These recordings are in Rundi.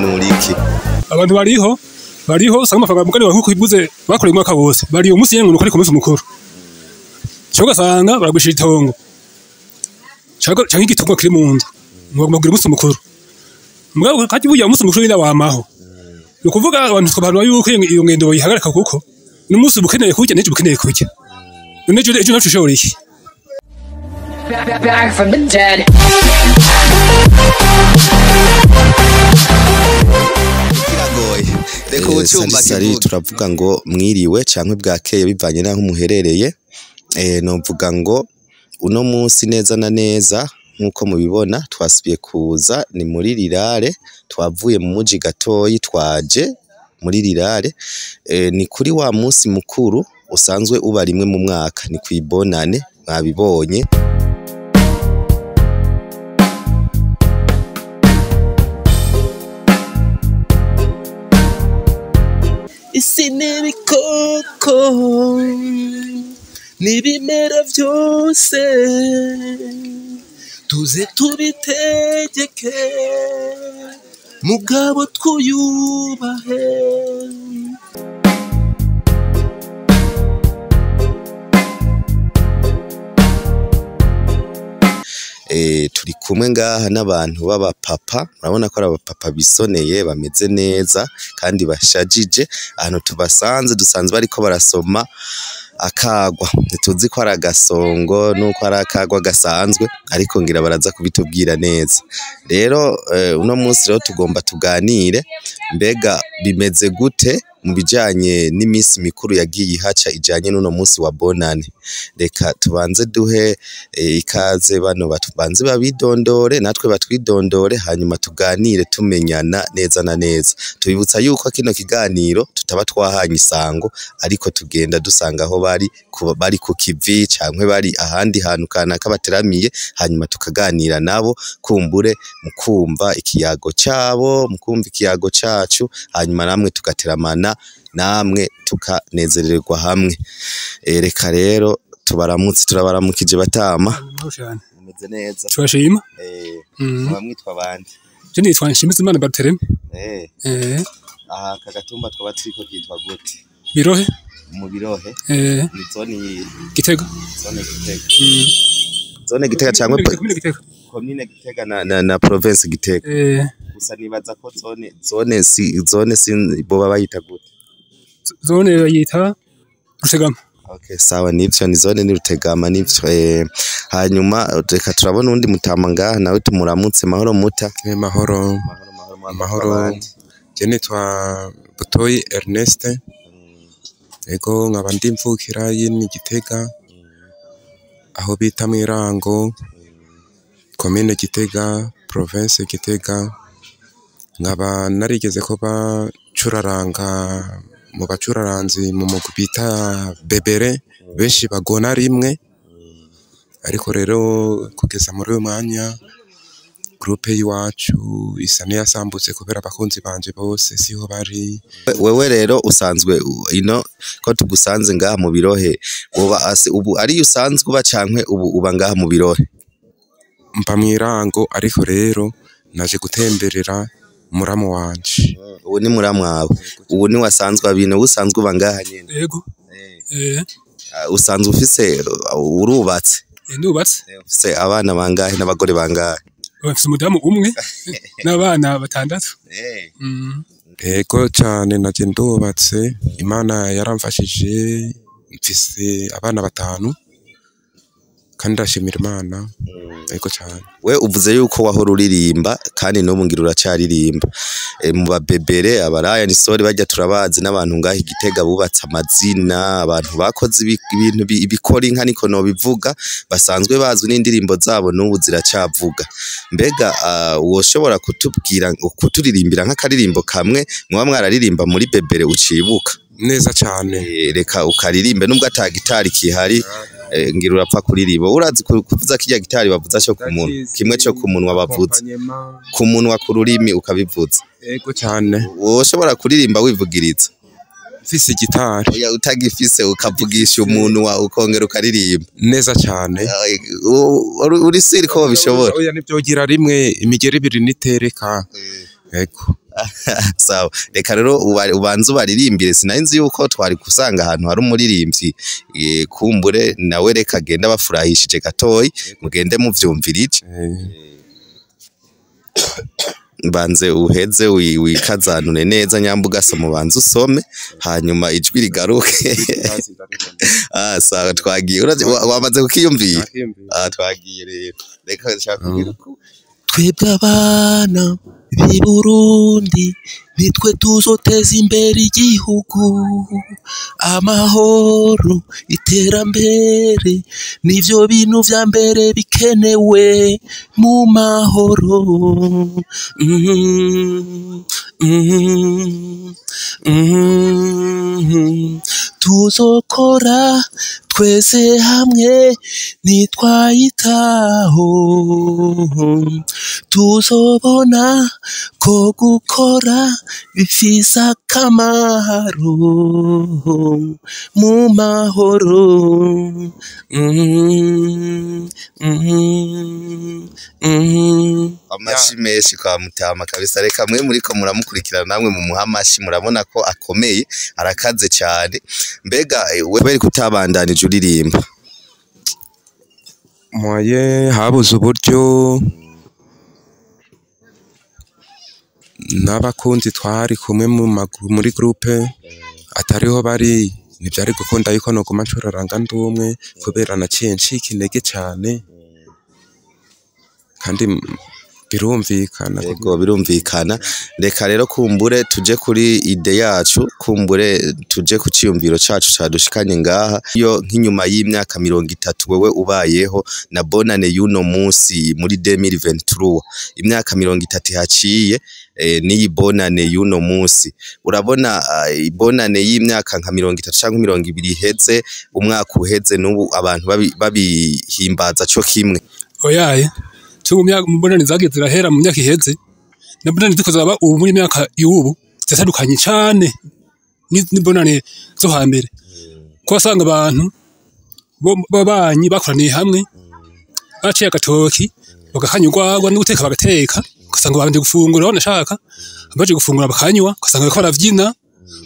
uhanura iki? Abantu bariho usanga amafaranga mugani nkuko ibuze bakoreye umwaka wose bari umunsi yengunuko ariko umunsi mukuru cyo gasanga baragushira itongo cyangwa igitongo kiri mu nzu mubwira umunsi mukuru mugabo kati buya umunsi mukuru ina wamaho no kuvuga abantu twabantu yuko iyo ngendo yihagarika kuko n'umunsi bukeneye kujya n'ejo bukeneye kujya none ejo nacu shobora iki back from the dead. Sari turavuga ngo mwiriwe canke bwakeye bivanye naho muherereye novuga ngo uno munsi neza na neza nkuko mubibona twasubiye kuza ni muri Rirare twavuye mu muji gatoyi twaje muri Rirare ni kuri wa munsi mukuru usanzwe uba rimwe mu mwaka ni kwibonane mwabibonye isi n'ibikoko n'ibimera byose tuze tubitegeke mugabo twuyubahe turi kumwe ngaha n'abantu b'abapapa murabona ko ari abapapa bisoneye bameze neza kandi bashajije ahantu tubasanze dusanzwe bariko barasoma akagwa ntituzi ko ari agasongo nuko ari akagwa gasanzwe ariko ngira baraza kubitubwira neza rero uno munsi rero tugomba tuganire mbega bimeze gute mu bijanye n'imisi mikuru yagiye ihaca ijanye n'uno munsi wa bonane reka tubanze duhe ikaze bano batubanze babidondore natwe batwidondore hanyuma tuganire tumenyana neza na neza tubibutsa yuko kino kiganiro tutaba twahanye isango ariko tugenda dusanga aho bari ku kivi cankwe bari ahandi hantu kanaka bateramiye hanyuma tukaganira nabo kumbure mukumva ikiyago cabo mukumva ikiyago cacu hanyuma namwe tugateramana namwe tukanezererwa hamwe reka rero turabaramukije batama mumeze neza turashima mwitwa bande je nitwa Nshimizimana Barthelemy aha kagatumba twaba turiko kitwa gute Birohe mu Birohe ni zone Gitega zone Gitega cyangwa commune Gitega na province Gitega gusa nibaza ko zone si boba bayita gute zone bayita Rutegama. Okay sawa nivyo ni zone ni Rutegama nivyo hanyuma reka turabona undi mutama ngaha nawe tumuramutse mahoro muta mahoro je nitwa Butoyi Ernest ego nkaba ndi mvukira yini Gitega aho bita Mwirango commune Gitega province Gitega nkaba narigeze ko bacuraranga mu bacuraranzi mu mugwi bita Bebere benshi bagona rimwe ariko rero kugeza muri uyu mwanya groupe yiwacu isa niyasambutse kubera abakunzi banje bose siho bari wewe rero usanzwe ino ko tugusanze ngaha mu Birohe ubu ari usanzwe uba cankwe ubu uba ngaha mu Birohe mpa Mwirango ariko rero naje gutemberera muramu wanje ubu ni muramu wawe ubu ni wasanzwe abino usanzwe uba ngaha nyene yego usanzwe ufise urubatse ndubatse ufise abana bangahe n'abagore bangahe bafise umudamu umwe n'abana batandatu yego cyane naje ndubatse Imana yaramfashije mfise abana batanu kandi ndashimira Imana yego cyane we uvuze yuko wahora uririmba kandi n'ubu ngira uracaririmba mu babebere abaraya nisori bajya turabazi n'abantu ngaho Gitega bubatse amazina abantu bakoze ibintu bikora inka niko no bivuga basanzwe bazwi n'indirimbo zabo n'ubu ziracavuga mbega woshobora kuturirimbira nk'akaririmbo kamwe muba mwararirimba muri bebere ucibuka neza cyane reka ukaririmbe nubwo ata gitari kihari ngira urapfa kuririmba urazi kuvuza kijya gitari bavuza cyo ku muntu kimwe cyo ku munwa bavuza ku munwa ku rurimi ukabivuza yego cyane woshobora kuririmba wivugiriza mfise gitari oya utagifise ukavugisha umuntu wa ukongera ukaririmba neza cyane uri siri ko bishobora oya nibyogira rimwe imigeri ibiri nitereka yego sawa reka rero ubanze ubaririmbire sinari nzi yuko twari kusanga ahantu hari umuririmbyi kumbure nawe reka agenda bafurahishije gatoyi mugende muvyumvirije banze uheze wikazanune neza nyambuga somo banze usome hanyuma ijwi rigaruke sawa twagiye wamaze kukiyumvira twagiye rero reka nshaka twebwe abana b'i Burundi nitwe tuzoteza imbere igihugu amahoro iterambere nivyo bintu vya mbere bikenewe mu mahoro tuzokora twese hamwe nitwayitaho tuzobona ko gukora bifise akamaro mu mahoro amashi menshi kwa Mutama kabisa reka mwe muriko muramukurikirana namwe mu muhamashi murabona ko akomeye arakaze cyane mbega wewe kutabandanije uririmba moye habuze uburyo n'abakunzi twari kumwe muri groupe atariho bari ntibyari gukunda yuko no guma ncuraranga ndumwe kubera naciye ncika intege cyane kandi birumvikana yego birumvikana reka rero kumbure tuje kuri ide yacu kumbure tuje ku ciyumviro cacu cadushikanye ngaha iyo nk'inyuma y'imyaka 30 wewe ubayeho na bonane y'uno munsi muri 2023 imyaka 30 haciye niyi bonane y'uno munsi urabona bonane y'imyaka nka 30 canke 20 iheze umwaka uheze n'ubu abantu babihimbaza cyo kimwe oyaye mbonane zagiye zirahera mu myaka iheze na bonane zikoze aba ubu muri myaka y'ubu zitandukanye cyane n'imbonane zo hambere ko wasanga abantu babanyi bakoraniye hamwe baciye agatoki bagakanyurwagwa no guteka bagateka ugasanga babanje gufungura banashaka baje gufungura bakanywa ugasanga ko baravyina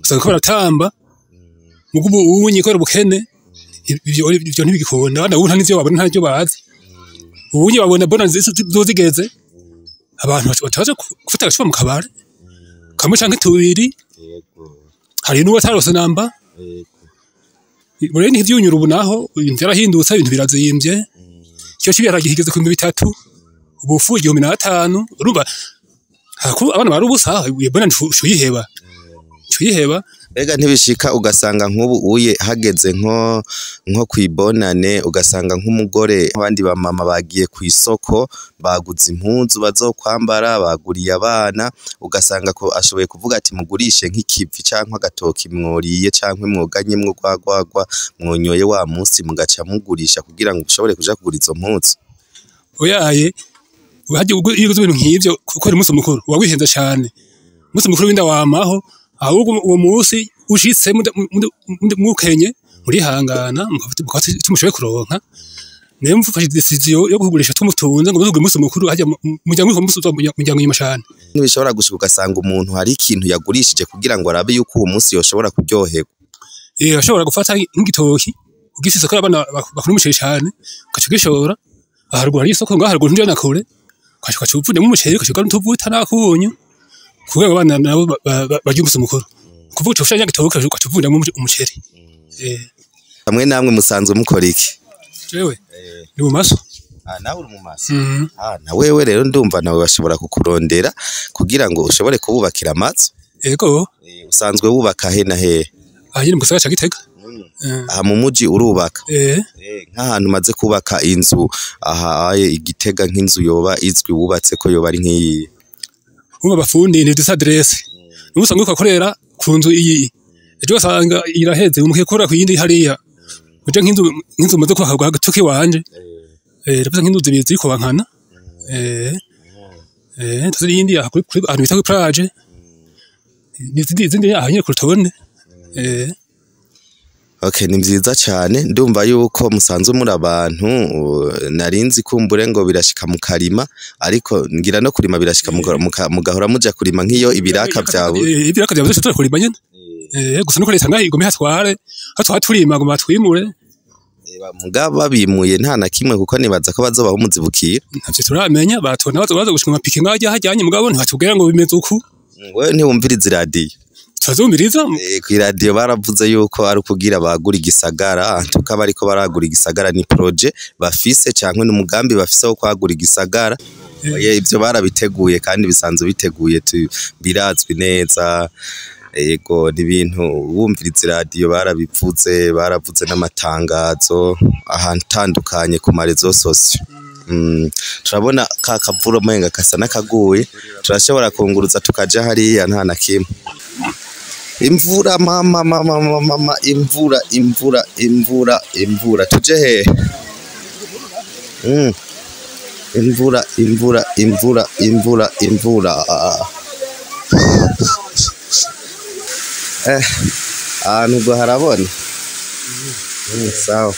ugasanga ko baratamba mugubu ubunye ko bukene ibyo ntibigikunda abana ubu nta n'ivyo babona nta n'ivyo bazi ubunye babona bonane zizigeze abantu bataje gufata agacupa mu kabare kamwe canke tubiri hari n'uwo atarose namba bureni ivyunyura ubu naho ibintu byarahindutse ibintu birazimvye cyo kibiharage kigeze ku 3 ubufu 15 urumva abana bari ubusa bonane cuyiheba Ega ntibishika ugasanga nk'ubu uye hageze nko kwibonane ugasanga nk'umugore abandi ba mama bagiye ku isoko baguze impuzu bazokwambara baguriye abana ugasanga ko ashoboye kuvuga ati mugurishe nk'ikivi canke agatoki mworiye canke mwoganye mwogwagwagwa mwonyoye wa munsi mugaca mugurisha kugira ngo ushobore kuja kugura izo mpuzu oyaye uhaje uguze ibintu nk'ivyo kuko ari umunsi mukuru wawihenze cyane umunsi mukuru winda wamaho ahubwo uwo munsi ushitse mukenye urihangana mukafata tumushoboye kuronka niyo mfashe decision yo kugurisha tumutunze ngo muzuge umunsi mukuru hajya mujyango mujyango y'imashane ntibishobora gushika ugasanga umuntu hari ikintu yagurishije kugira ngo arabe yuko uwo munsi yoshobora kuryoherwa ashobora gufata nk'igitoki ugifise ko abana bakuru umuceri cyane kacu gishora aharugura ari isoko ngaho haruguru njana kure kacu kacuvude mu muceri kacu n'utuvuta nakunyu kugira abana nabo barya umunsi mukuru kuvuga utushanya gitoka kacuvude mu umuceri hamwe namwe musanzwe mukora iki jewe ni mu maso nawe uri mu maso na wewe rero ndumva nawe bashobora kukurondera kugira ngo ushobore kububakira amazu yego usanzwe wubaka he na he ahiri mu gisagara ca Gitega aha mu muji urubaka nk'ahantu maze kubaka inzu aha Igitega nk'inzu yoba izwi wubatse ko yoba ari nk'iyi umwe bafundi ni disadresse umusanga ukakorera ku nzu iyi ejo gasanga iraheze umukekora ku yindi hariya uje nk'inzu maze kubaka gatoki wanje rero nk'inzu zibiri ziko bankana tuziri yindi aha kuri ahantu bita kuri plage n'izindi aha nyine ku rutonde Okay, ni vyiza cane ndumva yuko musanzwe muri abantu narinzi kumbure ngo birashika mu karima ariko ngira no kurima birashika mugahora muja kurima nk'iyo ibiraka vyawe ibiraka vyawe byose turakurima nyene gusa nuko leta ngaho igome hatware turima ngo batwimure mugaba bimuye nta na kimwe kuko nibaza ko bazobaho umuzibukira ntavyo turamenya batona baza gushika amapike ngaho hajyanye mugabo ntibatubwira ngo bimeze uku wewe ntiwumviriza iradiyo tuzumiriza ku iradiyo baravuze yuko ari ukugira bagura igisagara tukaba ariko baragura igisagara ni projet bafise canke n'umugambi bafise wo kwagura igisagara ivyo barabiteguye kandi bisanzwe biteguye birazwi neza yego ni ibintu wumviriza iradiyo baravuze n'amatangazo ahantu atandukanye ku marezo sosio turabona ka kavura menga kasa nakaguye turashobora kunguruza tukaja hariya nta na kimwe imvura mama imvura tuje he imvura ahantu ubwo harabona sawa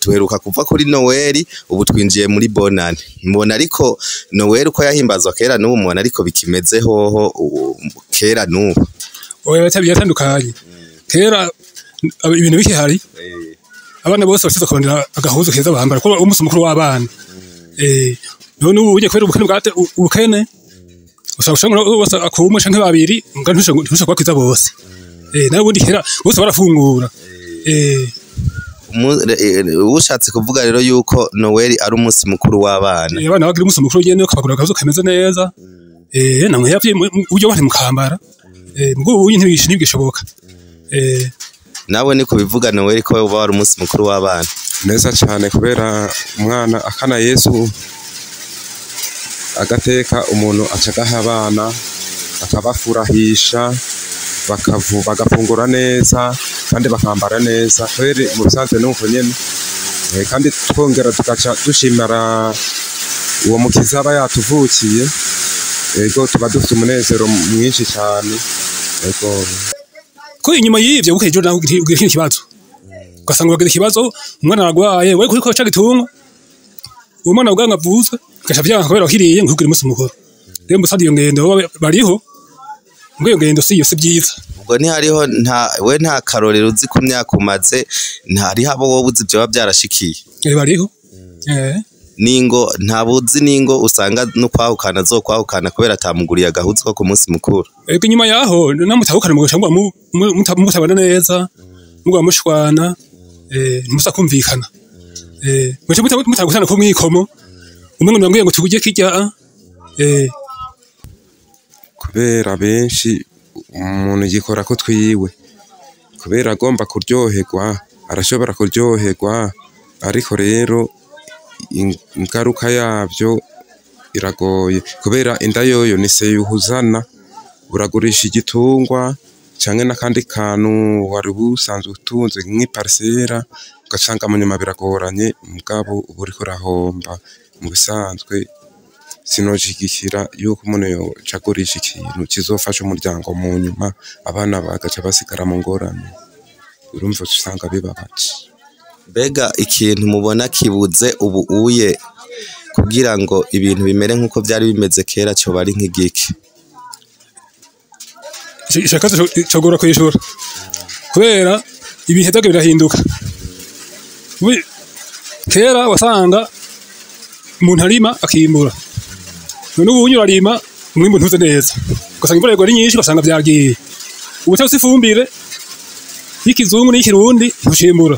tuheruka kuva kuri Noel ubu twinjiye muri bonane mbona ariko Noel uko yahimbazwa kera n'ubu mubona ariko bikimeze hoho kera n'ubu oya byatandukanye kera ibintu bikihari abana bose bafite kurondera agahuzu keza bambara ko umunsi mukuru w'abana none ubu uje kwera ubukene ushobora bose akumwe canke babiri mbwa ntushobora kwakiza bose nawe ubundi kera bose barafungura ushatse kuvuga rero yuko Noel ari umunsi mukuru w'abana abana bagira umunsi mukuru ugende ukabagura akazu kameze neza namwe yavye uburyo bari mukambara mbwo ubu ntibishoboka nawe ni kubivuga Noel ko uba ari umunsi mukuru w'abana neza cyane kubera umwana akana Yesu agateka umuntu acagaha abana akabafurahisha bagafungura neza kandi bakambara neza kweri mu bisanzwe nuko nyene kandi twongera tugaca dushimira uwo mukiza aba yatuvukiye yego tuba dufite umunezero mwinshi cyane yego ko inyuma y'ivyo bukeje naho ugira ikibazo ugasanga wagira ikibazo umwana aragwaye we kuriko cagitunga uwo mwana uganga vuze gasha vyanga kubera wakiriye nkugire umunsi mukuru rero mbusadi iyo ngendo bariho ngwe ngendo si yose byiza ubwo ntihariho nta karorero uzi ku myaka umaze ntari habo wowe uzi byo byarashikiye bariho ningo ntabuzi ningo usanga no kwahukana zo kwahukana kubera atamuguriye agahuzu ko ku munsi mukuru ego nyuma yaho namutahukana mu gashamba mutabana neza mugwa mushwana musa kumvikana muje mutagutana ko mwikomo umengo nambwiye ngo tuguje kijya kubera benshi umuntu yikora ko twiwe kubera agomba kuryoherwa arashobora kuryoherwa ariko rero ingaruka yabyo iragoye kubera inda yoyo ni seyuhuzana uragurisha igitungwa canke n'akandi kantu wari usanzwe utunze nk'iparsera ugasanga mu nyuma biragoranye mugabo uba uriko urahomba mu bisanzwe sinojigikira yuko umuntu yoca agurisha ikintu kizofasha umuryango mu nyuma abana bagaca basigara mu ngorane urumva usanga bibabaje mbega ikintu mubona kibuze ubu uye kugira ngo ibintu bimere nk'uko byari bimeze kera cyo bari nk'igiki ishaka cogora kwishura kubera ibihe byaga birahinduka kera wasanga umuntu arima akimbura none ubu unyura arima umwimbu ntuze neza ugasanga imvura yagwa ari nyinshi ugasanga byagiye ubutasi ifumbire y'ikizungu n'ikirundi ntushimbura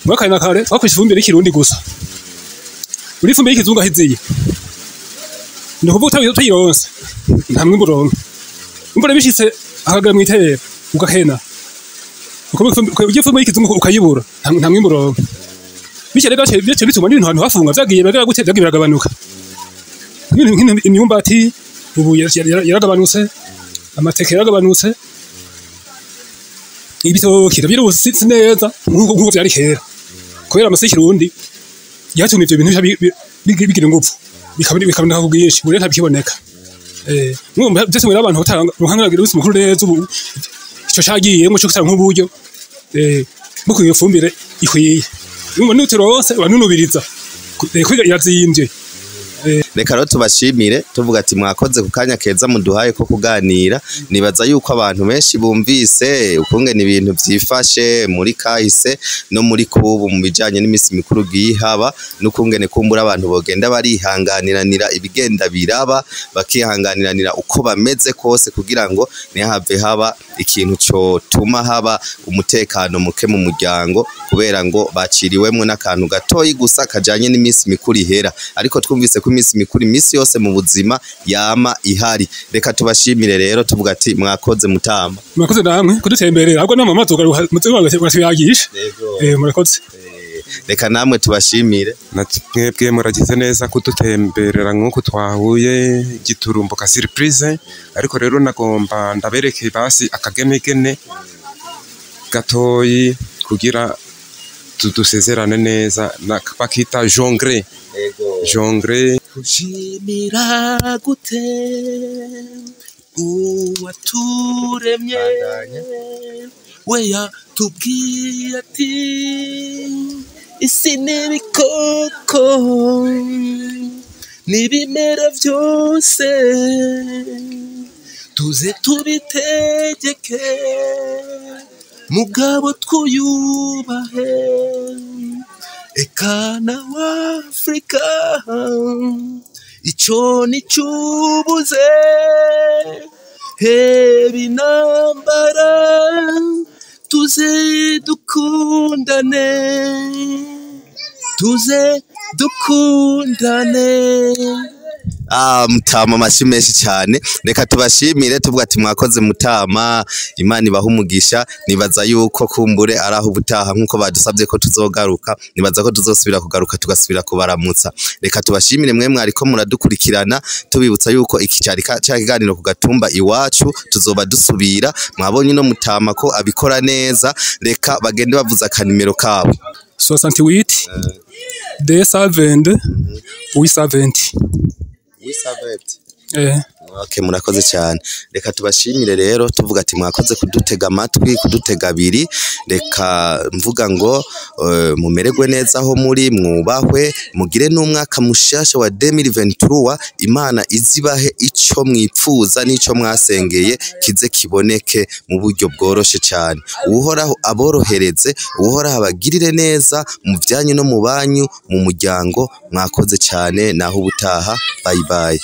mwakari na kare twakoresha ifumbire y'ikirundi gusa uri ifumbire y'ikizungu ahiziye ni ukuvuga utayironse nta mwimbu uronka imvura bishitse akagera mw'iterera ugahena ugiye ifumbire y'ikizungu ukayibura nta mwimbu uronka bityo rero byaciye bituma n'ibintu ahantu hafunga vyagiye biragabanuka imyumbati ubu yaragabanutse amateke yaragabanutse ibitoki biruse neza nk'uko byari kera kubera amase y'ikirundi yatumye ivyo bintu bigira ingufu bikaboneka ku bwinshi ubu rero ntabikiboneka byose muri abantu ruhangaragira umunsi mukuru neza ubu ico cagiyemwo cyo gusaba nk'uburyo bwo iyo fumbire ikwiye ngo nutirose banunubiriza kwiga yazimvye. Reka rero tubashimire tuvuga ati mwakoze ku kanya keza muduhaye ko kuganira. Nibaza yuko abantu benshi bumvise ukungene ibintu vyifashe muri kahise no muri kubu mu bijanye n'imisi mikuru gihaba n'ukungene kumbura abantu bogenda barihanganiranira ibigenda biraba bakihanganiranira uko bameze kose kugira ngo ntihave haba ikintu cyo tuma haba umutekano muke mu muryango kubera ngo baciriwemwo n'akantu gatoyi gusa kajanye n'imisi mikuru ihera, ariko twumvise ko imisi mikuru imisi yose mu buzima yama ihari. Reka tubashimire rero tuvuga ati mwakoze Mutama. Murakoze namwe kudutemberera ahubwo namwe matugaruka mutwagisha. Murakoze. Reka namwe tubashimire. Natwebwe muragize neza kudutemberera nk'uko twahuye giturumbuka surprise, ariko rero nagomba ndabereke basi akagemegene gatoyi kugira tudusezerane neza bakita jongre. Jongre Kushimira gute uwaturemye we yatubwiye ati isi n'ibikoko n'ibimera byose tuze tubitegeke mugabo twuyubahe ekana wa Afrika ico nicubuze hebi nambara tuze dukundane Mutama amashi menshi cyane. Reka tubashimire tuvuga ati mwakoze Mutama, Imana ibaha umugisha. Nibaza yuko kumbure araho ubutaha nkuko badusabye ko tuzogaruka, nibaza ko tuzosubira kugaruka tugasubira kubaramutsa. Reka tubashimire mwe mwariko muradukurikirana, tubibutsa yuko iki cyari kiganiro ku gatumba iwacu tuzoba dusubira. Mwabonye no Mutama ko abikora neza, reka bagende bavuza akanimero kabo 68 270 870. Okay, murakoze cyane. Reka tubashimire rero tuvuga ati mwakoze kudutega amatwi kudutega abiri. Reka mvuga ngo mumererwe neza aho muri, mwubahwe, mugire n'umwaka mushasha wa 2023. Imana izibahe ico mwipfuza n'ico mwasengeye kize kiboneke mu buryo bworoshe cyane. Uhoraho aborohereze, uhoraho abagirire neza mu byanyu no mu banyu mu muryango. Mwakoze cyane naho ubutaha. Bye bye.